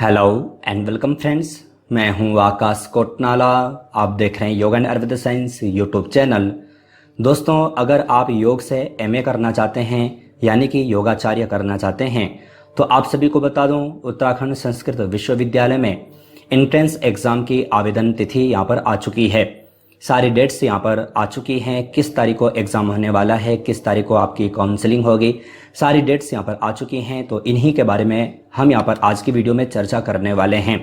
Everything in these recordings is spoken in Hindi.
Hello and welcome friends. मैं हूं आकाश कोटनाला। आप देख रहे हैं योग and Ayurveda science YouTube channel. दोस्तों, अगर आप योग से एमए करना चाहते हैं यानी कि योगाचार्य करना चाहते हैं तो आप सभी को बता दूं, उत्तराखंड संस्कृत विश्वविद्यालय में एंट्रेंस एग्ज़ाम की आवेदन तिथि यहाँ पर आ चुकी है। सारी डेट्स यहाँ पर आ चुकी हैं, किस तारीख को एग्ज़ाम होने वाला है, किस तारीख को आपकी काउंसलिंग होगी, सारी डेट्स यहाँ पर आ चुकी हैं। तो इन्हीं के बारे में हम यहाँ पर आज की वीडियो में चर्चा करने वाले हैं।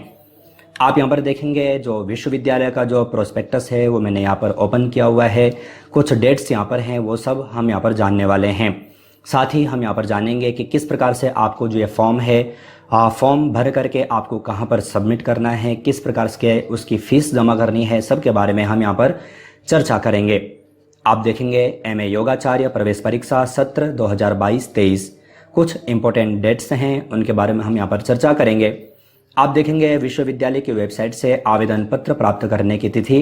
आप यहाँ पर देखेंगे जो विश्वविद्यालय का जो प्रोस्पेक्टस है वो मैंने यहाँ पर ओपन किया हुआ है। कुछ डेट्स यहाँ पर हैं, वो सब हम यहाँ पर जानने वाले हैं। साथ ही हम यहाँ पर जानेंगे कि किस प्रकार से आपको जो ये फॉर्म है, फॉर्म भर करके आपको कहाँ पर सबमिट करना है, किस प्रकार से उसकी फ़ीस जमा करनी है, सब के बारे में हम यहाँ पर चर्चा करेंगे। आप देखेंगे एमए योगाचार्य प्रवेश परीक्षा सत्र 2022-23 कुछ इंपॉर्टेंट डेट्स हैं, उनके बारे में हम यहाँ पर चर्चा करेंगे। आप देखेंगे विश्वविद्यालय की वेबसाइट से आवेदन पत्र प्राप्त करने की तिथि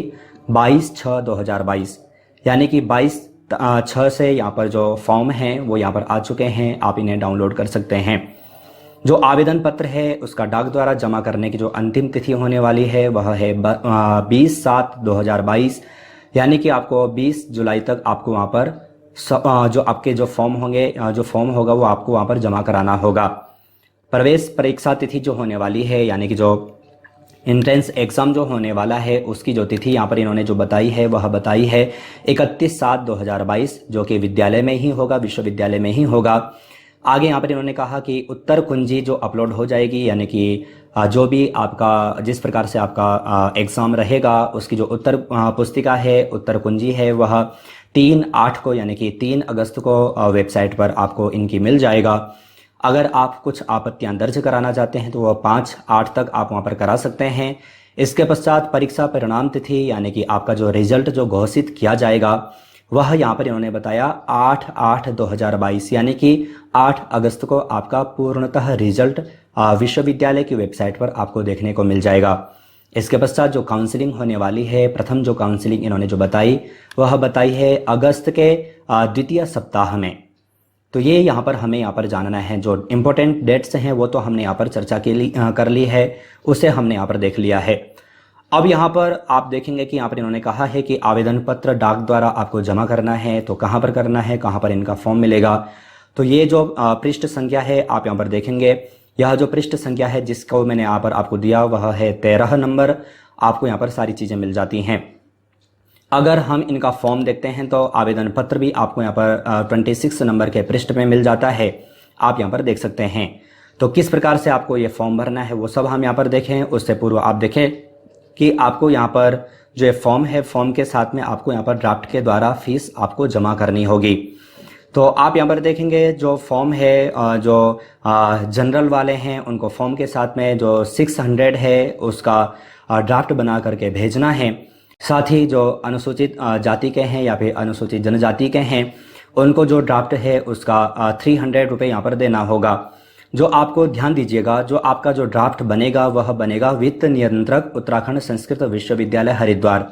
22/6/2022 यानी कि 22/6 से यहाँ पर जो फॉर्म हैं वो यहाँ पर आ चुके हैं। आप इन्हें डाउनलोड कर सकते हैं। जो आवेदन पत्र है उसका डाक द्वारा जमा करने की जो अंतिम तिथि होने वाली है वह है 20/7/2022 यानी कि आपको 20 जुलाई तक आपको वहाँ पर जो आपके जो फॉर्म होंगे, जो फॉर्म होगा वो आपको वहाँ पर जमा कराना होगा। प्रवेश परीक्षा तिथि जो होने वाली है यानी कि जो एंट्रेंस एग्ज़ाम जो होने वाला है उसकी जो तिथि यहाँ पर इन्होंने जो बताई है वह बताई है 31/7/2022 जो कि विद्यालय में ही होगा, विश्वविद्यालय में ही होगा। आगे यहाँ पर इन्होंने कहा कि उत्तर कुंजी जो अपलोड हो जाएगी यानी कि जो भी आपका जिस प्रकार से आपका एग्ज़ाम रहेगा उसकी जो उत्तर पुस्तिका है, उत्तर कुंजी है, वह 3/8 को यानी कि 3 अगस्त को वेबसाइट पर आपको इनकी मिल जाएगा। अगर आप कुछ आपत्तियां दर्ज कराना चाहते हैं तो वह 5/8 तक आप वहाँ पर करा सकते हैं। इसके पश्चात परीक्षा परिणाम तिथि यानी कि आपका जो रिजल्ट जो घोषित किया जाएगा वह यहाँ पर इन्होंने बताया 8/8/2022 यानी कि 8 अगस्त को आपका पूर्णतः रिजल्ट विश्वविद्यालय की वेबसाइट पर आपको देखने को मिल जाएगा। इसके पश्चात जो काउंसलिंग होने वाली है, प्रथम जो काउंसलिंग इन्होंने जो बताई वह बताई है अगस्त के द्वितीय सप्ताह में। तो ये यहाँ पर हमें यहाँ पर जानना है। जो इम्पोर्टेंट डेट्स हैं वो तो हमने यहाँ पर चर्चा कर ली है, उसे हमने यहाँ पर देख लिया है। अब यहाँ पर आप देखेंगे कि यहाँ पर इन्होंने कहा है कि आवेदन पत्र डाक द्वारा आपको जमा करना है, तो कहाँ पर करना है, कहाँ पर इनका फॉर्म मिलेगा। तो ये जो पृष्ठ संख्या है आप यहाँ पर देखेंगे, यह जो पृष्ठ संख्या है जिसको मैंने यहाँ पर आपको दिया वह है 13 नंबर। आपको यहाँ पर सारी चीज़ें मिल जाती हैं। अगर हम इनका फॉर्म देखते हैं तो आवेदन पत्र भी आपको यहाँ पर 26 नंबर के पृष्ठ में मिल जाता है, आप यहाँ पर देख सकते हैं। तो किस प्रकार से आपको ये फॉर्म भरना है वो सब हम यहाँ पर देखें। उससे पूर्व आप देखें कि आपको यहाँ पर जो ये फॉर्म है, फॉर्म के साथ में आपको यहाँ पर ड्राफ्ट के द्वारा फीस आपको जमा करनी होगी। तो आप यहाँ पर देखेंगे जो फॉर्म है, जो जनरल वाले हैं उनको फॉर्म के साथ में जो 600 है उसका ड्राफ्ट बना करके भेजना है। साथ ही जो अनुसूचित जाति के हैं या फिर अनुसूचित जनजाति के हैं उनको जो ड्राफ्ट है उसका 300 रुपये यहाँ पर देना होगा। जो आपको ध्यान दीजिएगा, जो आपका जो ड्राफ्ट बनेगा वह बनेगा वित्त नियंत्रक उत्तराखंड संस्कृत विश्वविद्यालय हरिद्वार।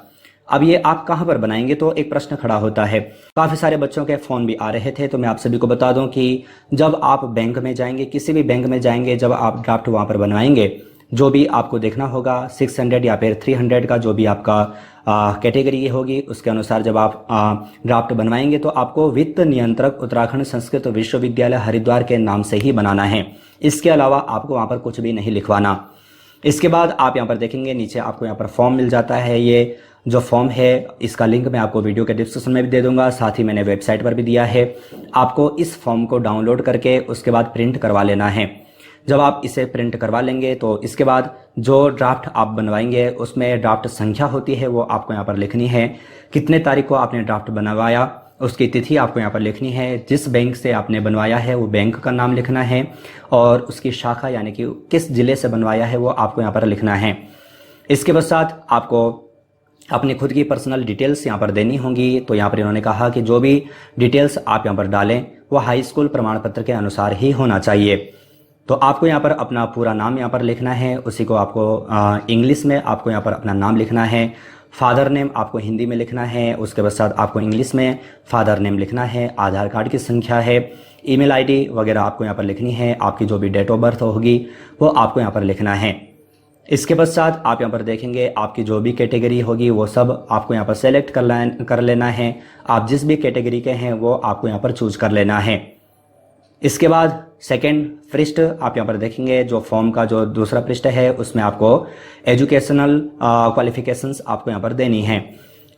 अब ये आप कहाँ पर बनाएंगे तो एक प्रश्न खड़ा होता है। काफ़ी सारे बच्चों के फ़ोन भी आ रहे थे, तो मैं आप सभी को बता दूं कि जब आप बैंक में जाएंगे, किसी भी बैंक में जाएंगे, जब आप ड्राफ्ट वहाँ पर बनवाएंगे, जो भी आपको देखना होगा 600 या फिर 300 का जो भी आपका कैटेगरी होगी उसके अनुसार जब आप ड्राफ्ट बनवाएंगे तो आपको वित्त नियंत्रक उत्तराखंड संस्कृत विश्वविद्यालय हरिद्वार के नाम से ही बनाना है। इसके अलावा आपको वहाँ पर कुछ भी नहीं लिखवाना। इसके बाद आप यहाँ पर देखेंगे नीचे आपको यहाँ पर फॉर्म मिल जाता है। ये जो फॉर्म है इसका लिंक मैं आपको वीडियो के डिस्क्रिप्शन में भी दे दूंगा, साथ ही मैंने वेबसाइट पर भी दिया है। आपको इस फॉर्म को डाउनलोड करके उसके बाद प्रिंट करवा लेना है। जब आप इसे प्रिंट करवा लेंगे तो इसके बाद जो ड्राफ्ट आप बनवाएंगे उसमें ड्राफ्ट संख्या होती है वो आपको यहाँ पर लिखनी है। कितने तारीख को आपने ड्राफ्ट बनवाया उसकी तिथि आपको यहाँ पर लिखनी है। जिस बैंक से आपने बनवाया है वो बैंक का नाम लिखना है और उसकी शाखा यानी कि किस जिले से बनवाया है वो आपको यहाँ पर लिखना है। इसके पश्चात आपको अपनी खुद की पर्सनल डिटेल्स यहाँ पर देनी होंगी। तो यहाँ पर इन्होंने कहा कि जो भी डिटेल्स आप यहाँ पर डालें वो हाई स्कूल प्रमाण पत्र के अनुसार ही होना चाहिए। तो आपको यहाँ पर अपना पूरा नाम यहाँ पर लिखना है, उसी को आपको इंग्लिश में आपको यहाँ पर अपना नाम लिखना है। फादर नेम आपको हिंदी में लिखना है, उसके पश्चात आपको इंग्लिश में फादर नेम लिखना है, आधार कार्ड की संख्या है, ईमेल आईडी वगैरह आपको यहाँ पर लिखनी है, आपकी जो भी डेट ऑफ बर्थ होगी वो आपको यहाँ पर लिखना है। इसके पश्चात आप यहाँ पर देखेंगे आपकी जो भी कैटेगरी होगी वो सब आपको यहाँ पर सेलेक्ट कर लेना है। आप जिस भी कैटेगरी के हैं वो आपको यहाँ पर चूज कर लेना है। इसके बाद सेकंड पृष्ठ आप यहाँ पर देखेंगे, जो फॉर्म का जो दूसरा पृष्ठ है उसमें आपको एजुकेशनल क्वालिफिकेशंस आपको यहाँ पर देनी है।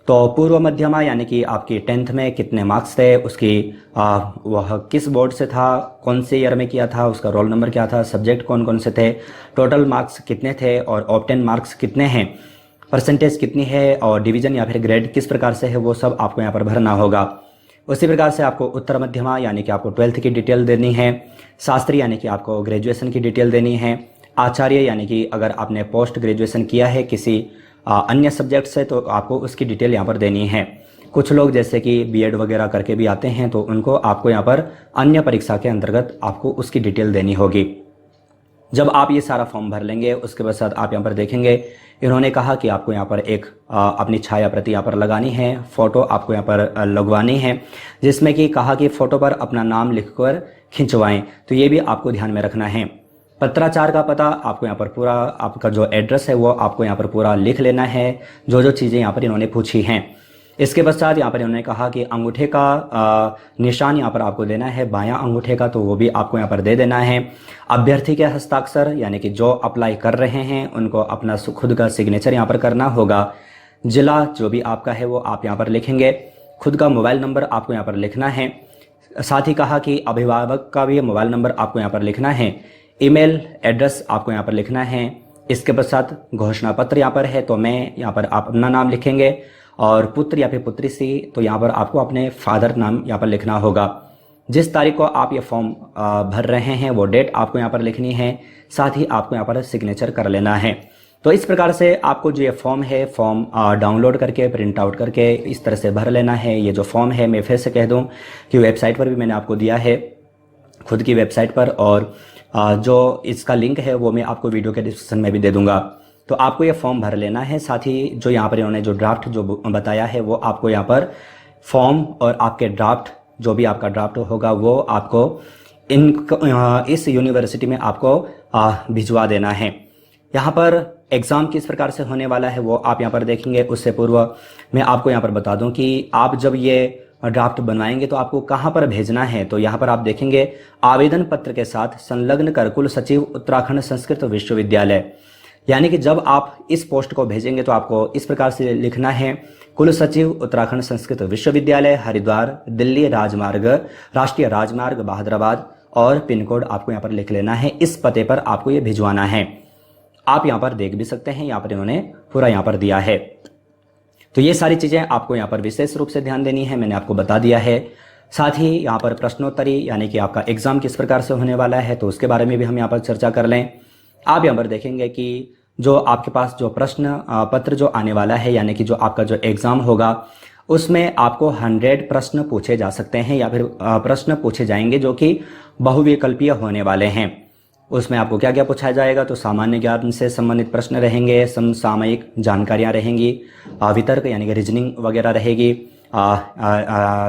तो पूर्व मध्यमा यानी कि आपकी 10th में कितने मार्क्स थे, उसकी वह किस बोर्ड से था, कौन से ईयर में किया था, उसका रोल नंबर क्या था, सब्जेक्ट कौन कौन से थे, टोटल मार्क्स कितने थे और ऑब्टेन मार्क्स कितने हैं, परसेंटेज कितनी है और डिवीजन या फिर ग्रेड किस प्रकार से है, वो सब आपको यहाँ पर भरना होगा। उसी प्रकार से आपको उत्तर मध्यमा यानी कि आपको 12th की डिटेल देनी है, शास्त्री यानी कि आपको ग्रेजुएशन की डिटेल देनी है, आचार्य यानी कि अगर आपने पोस्ट ग्रेजुएशन किया है किसी अन्य सब्जेक्ट से तो आपको उसकी डिटेल यहाँ पर देनी है। कुछ लोग जैसे कि बीएड वगैरह करके भी आते हैं तो उनको आपको यहाँ पर अन्य परीक्षा के अंतर्गत आपको उसकी डिटेल देनी होगी। जब आप ये सारा फॉर्म भर लेंगे उसके पश्चात आप यहाँ पर देखेंगे इन्होंने कहा कि आपको यहाँ पर एक अपनी छाया प्रति यहाँ पर लगानी है, फोटो आपको यहाँ पर लगवानी है, जिसमें कि कहा कि फोटो पर अपना नाम लिखकर खिंचवाएं। तो ये भी आपको ध्यान में रखना है। पत्राचार का पता आपको यहाँ पर पूरा, आपका जो एड्रेस है वो आपको यहाँ पर पूरा लिख लेना है, जो चीज़ें यहाँ पर इन्होंने पूछी हैं। इसके पश्चात यहाँ पर इन्होंने कहा कि अंगूठे का निशान यहाँ पर आपको देना है, बायां अंगूठे का, तो वो भी आपको यहाँ पर दे देना है। अभ्यर्थी के हस्ताक्षर यानी कि जो अप्लाई कर रहे हैं उनको अपना खुद का सिग्नेचर यहाँ पर करना होगा। जिला जो भी आपका है वो आप यहाँ पर लिखेंगे। खुद का मोबाइल नंबर आपको यहाँ पर लिखना है। साथ ही कहा कि अभिभावक का भी मोबाइल नंबर आपको यहाँ पर लिखना है। ईमेल एड्रेस आपको यहाँ पर लिखना है। इसके पश्चात घोषणा पत्र यहाँ पर है तो मैं यहाँ पर आप अपना नाम लिखेंगे और पुत्र या फिर पुत्री सी तो यहाँ पर आपको अपने फादर नाम यहाँ पर लिखना होगा। जिस तारीख को आप ये फॉर्म भर रहे हैं वो डेट आपको यहाँ पर लिखनी है। साथ ही आपको यहाँ पर सिग्नेचर कर लेना है। तो इस प्रकार से आपको जो ये फॉर्म है फॉर्म डाउनलोड करके प्रिंट आउट करके इस तरह से भर लेना है। ये जो फॉर्म है मैं फिर से कह दूं कि वेबसाइट पर भी मैंने आपको दिया है, खुद की वेबसाइट पर, और जो इसका लिंक है वो मैं आपको वीडियो के डिस्क्रिप्शन में भी दे दूंगा। तो आपको ये फॉर्म भर लेना है। साथ ही जो यहाँ पर इन्होंने जो ड्राफ्ट जो बताया है वो आपको यहाँ पर फॉर्म और आपके ड्राफ्ट जो भी आपका ड्राफ्ट होगा वो आपको इस यूनिवर्सिटी में आपको भिजवा देना है। यहाँ पर एग्ज़ाम किस प्रकार से होने वाला है वो आप यहाँ पर देखेंगे। उससे पूर्व मैं आपको यहाँ पर बता दूं कि आप जब ये ड्राफ्ट बनवाएंगे तो आपको कहाँ पर भेजना है। तो यहाँ पर आप देखेंगे आवेदन पत्र के साथ संलग्न कर कुल सचिव उत्तराखंड संस्कृत विश्वविद्यालय, यानी कि जब आप इस पोस्ट को भेजेंगे तो आपको इस प्रकार से लिखना है, कुल सचिव उत्तराखंड संस्कृत विश्वविद्यालय हरिद्वार दिल्ली राजमार्ग राष्ट्रीय राजमार्ग बहादुराबाद, और पिन कोड आपको यहाँ पर लिख लेना है। इस पते पर आपको ये भिजवाना है। आप यहाँ पर देख भी सकते हैं, यहाँ पर इन्होंने पूरा यहाँ पर दिया है। तो ये सारी चीज़ें आपको यहाँ पर विशेष रूप से ध्यान देनी है, मैंने आपको बता दिया है। साथ ही यहाँ पर प्रश्नोत्तरी यानी कि आपका एग्जाम किस प्रकार से होने वाला है तो उसके बारे में भी हम यहाँ पर चर्चा कर लें। आप यहाँ पर देखेंगे कि जो आपके पास जो प्रश्न पत्र जो आने वाला है यानी कि जो आपका जो एग्ज़ाम होगा उसमें आपको 100 प्रश्न पूछे जा सकते हैं या फिर प्रश्न पूछे जाएंगे जो कि बहुविकल्पीय होने वाले हैं। उसमें आपको क्या क्या पूछा जाएगा तो सामान्य ज्ञान से संबंधित प्रश्न रहेंगे, समसामयिक जानकारियां रहेंगी, वितर्क यानी कि रीजनिंग वगैरह रहेगी,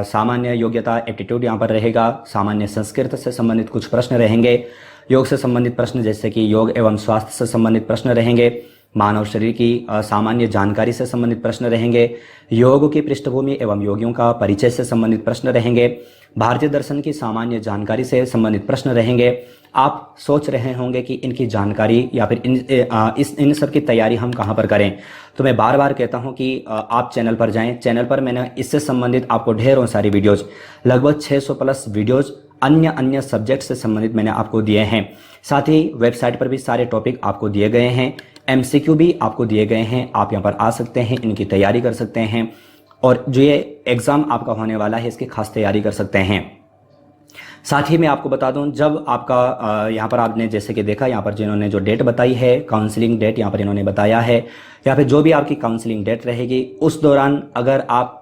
सामान्य योग्यता एप्टीट्यूड यहाँ पर रहेगा, सामान्य संस्कृत से संबंधित कुछ प्रश्न रहेंगे, योग से संबंधित प्रश्न जैसे कि योग एवं स्वास्थ्य से संबंधित प्रश्न रहेंगे, मानव शरीर की सामान्य जानकारी से संबंधित प्रश्न रहेंगे, योग की पृष्ठभूमि एवं योगियों का परिचय से संबंधित प्रश्न रहेंगे, भारतीय दर्शन की सामान्य जानकारी से संबंधित प्रश्न रहेंगे। आप सोच रहे होंगे कि इनकी जानकारी या फिर इन सब की तैयारी हम कहाँ पर करें, तो मैं बार बार कहता हूं कि आप चैनल पर जाएं। चैनल पर मैंने इससे संबंधित आपको ढेरों सारी वीडियोज, लगभग 600 प्लस वीडियोज अन्य सब्जेक्ट से संबंधित मैंने आपको दिए हैं। साथ ही वेबसाइट पर भी सारे टॉपिक आपको दिए गए हैं, MCQ भी आपको दिए गए हैं। आप यहाँ पर आ सकते हैं, इनकी तैयारी कर सकते हैं और जो ये एग्ज़ाम आपका होने वाला है इसकी खास तैयारी कर सकते हैं। साथ ही मैं आपको बता दूं जब आपका यहाँ पर आपने जैसे कि देखा यहाँ पर जिन्होंने जो डेट बताई है काउंसलिंग डेट यहाँ पर इन्होंने बताया है, या फिर जो भी आपकी काउंसलिंग डेट रहेगी उस दौरान अगर आप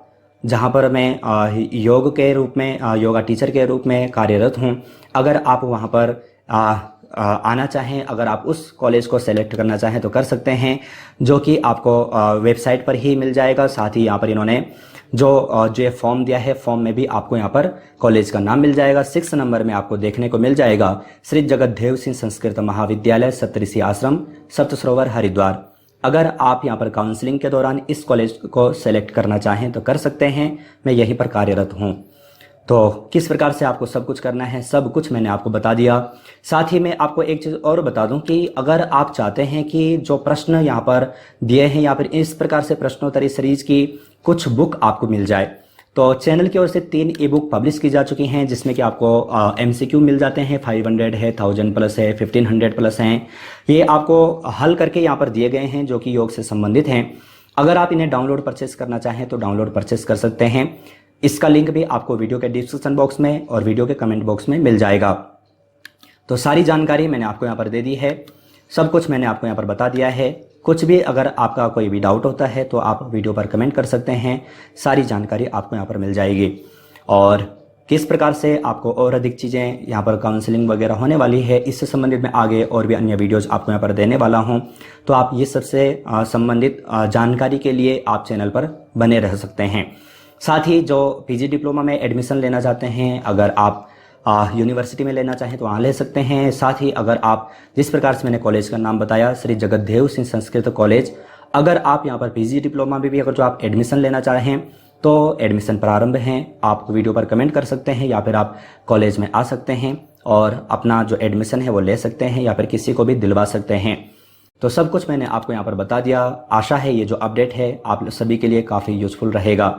जहाँ पर मैं योग के रूप में योगा टीचर के रूप में कार्यरत हूँ, अगर आप वहाँ पर आना चाहें, अगर आप उस कॉलेज को सेलेक्ट करना चाहें तो कर सकते हैं, जो कि आपको वेबसाइट पर ही मिल जाएगा। साथ ही यहाँ पर इन्होंने जो ये फॉर्म दिया है, फॉर्म में भी आपको यहाँ पर कॉलेज का नाम मिल जाएगा। 6 नंबर में आपको देखने को मिल जाएगा श्री जगतदेव सिंह संस्कृत महाविद्यालय, सप्तऋषि आश्रम, सप्तसरोवर, हरिद्वार। अगर आप यहाँ पर काउंसलिंग के दौरान इस कॉलेज को सेलेक्ट करना चाहें तो कर सकते हैं, मैं यहीं पर कार्यरत हूँ। तो किस प्रकार से आपको सब कुछ करना है, सब कुछ मैंने आपको बता दिया। साथ ही मैं आपको एक चीज़ और बता दूं कि अगर आप चाहते हैं कि जो प्रश्न यहाँ पर दिए हैं, यहाँ पर इस प्रकार से प्रश्नोत्तरी सीरीज की कुछ बुक आपको मिल जाए, तो चैनल की ओर से 3 ई बुक पब्लिश की जा चुकी हैं, जिसमें कि आपको MCQ मिल जाते हैं। 500 है, 1000 प्लस है, 1500 प्लस हैं। ये आपको हल करके यहाँ पर दिए गए हैं, जो कि योग से संबंधित हैं। अगर आप इन्हें डाउनलोड परचेस करना चाहें तो डाउनलोड परचेस कर सकते हैं। इसका लिंक भी आपको वीडियो के डिस्क्रिप्शन बॉक्स में और वीडियो के कमेंट बॉक्स में मिल जाएगा। तो सारी जानकारी मैंने आपको यहाँ पर दे दी है, सब कुछ मैंने आपको यहाँ पर बता दिया है। कुछ भी अगर आपका कोई भी डाउट होता है तो आप वीडियो पर कमेंट कर सकते हैं, सारी जानकारी आपको यहाँ पर मिल जाएगी। और किस प्रकार से आपको और अधिक चीज़ें यहाँ पर काउंसलिंग वगैरह होने वाली है, इससे संबंधित मैं आगे और भी अन्य वीडियोज़ आपको यहाँ पर देने वाला हूँ। तो आप ये सबसे संबंधित जानकारी के लिए आप चैनल पर बने रह सकते हैं। साथ ही जो PG डिप्लोमा में एडमिशन लेना चाहते हैं, अगर आप यूनिवर्सिटी में लेना चाहें तो वहाँ ले सकते हैं। साथ ही अगर आप जिस प्रकार से मैंने कॉलेज का नाम बताया, श्री जगतदेव सिंह संस्कृत कॉलेज, अगर आप यहाँ पर PG डिप्लोमा में भी अगर जो आप एडमिशन लेना चाहें तो एडमिशन प्रारंभ हैं। आप वीडियो पर कमेंट कर सकते हैं या फिर आप कॉलेज में आ सकते हैं और अपना जो एडमिशन है वो ले सकते हैं या फिर किसी को भी दिलवा सकते हैं। तो सब कुछ मैंने आपको यहाँ पर बता दिया। आशा है ये जो अपडेट है आप सभी के लिए काफ़ी यूजफुल रहेगा।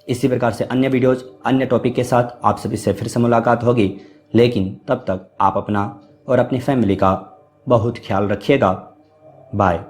इसी प्रकार से अन्य वीडियोज, अन्य टॉपिक के साथ आप सभी से फिर से मुलाकात होगी, लेकिन तब तक आप अपना और अपनी फैमिली का बहुत ख्याल रखिएगा। बाय।